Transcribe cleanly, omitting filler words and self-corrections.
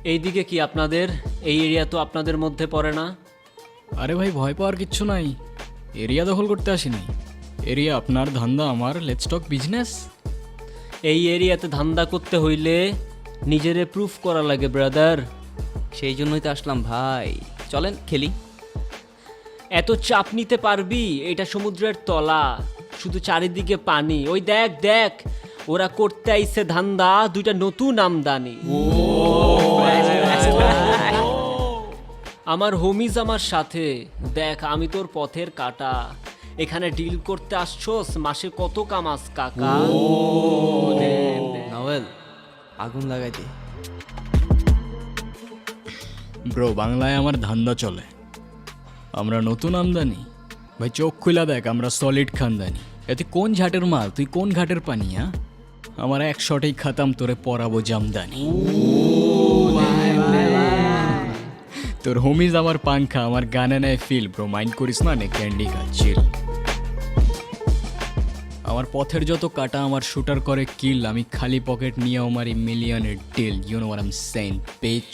এইদিকে কি আপনাদের? এই এরিয়া তো আপনাদের মধ্যে পড়ে না। আরে ভাই, ভয় পাওয়ার কিচ্ছু নাই। এরিয়া দখল করতে আসিনি। এরিয়া আপনার, ধান্দা আমার। Let's talk business. এই এরিয়াতে ধান্দা করতে হইলে নিজেরে প্রুফ করা লাগে ব্রাদার। সেই জন্যই তো আসলাম ভাই, চলেন খেলি। এত চাপ নিতে পারবি? এটা সমুদ্রের তলা, শুধু চারিদিকে পানি। ওই দেখ দেখ, ওরা করতে আইছে ধান্দা, দুইটা নতুন আমদানি। আমার হোমিজ আমার সাথে। দেখ, আমি তোর পথের কাটা। এখানে ডিল করতে আসছোস, মাসে কত কামাস কাকা? নভেল আগুন লাগাই দে। ব্রো, বাংলায় আমার ধান্দা চলে। আমরা নতুন আমদানি। ভাই চোখ খুলা দেখ, আমরা সলিড খানদানি। এতে কোন ঝাটের মাল, তুই কোন ঘাটের পানি? হ্যাঁ, আমার এক শটেই খাতাম, তোরে পরাবো জামদানি। তোর হোমিজ আমার পাংখা, আমার গানে নেয় ফিল। ব্রো মাইন্ড করিস না, নে ক্যান্ডি খাচ্ছিল। আমার পথের যত কাটা আমার শুটার করে কিল। আমি খালি পকেট নিয়ে আমার মিলিয়নের deal. You know what I am saying, beach.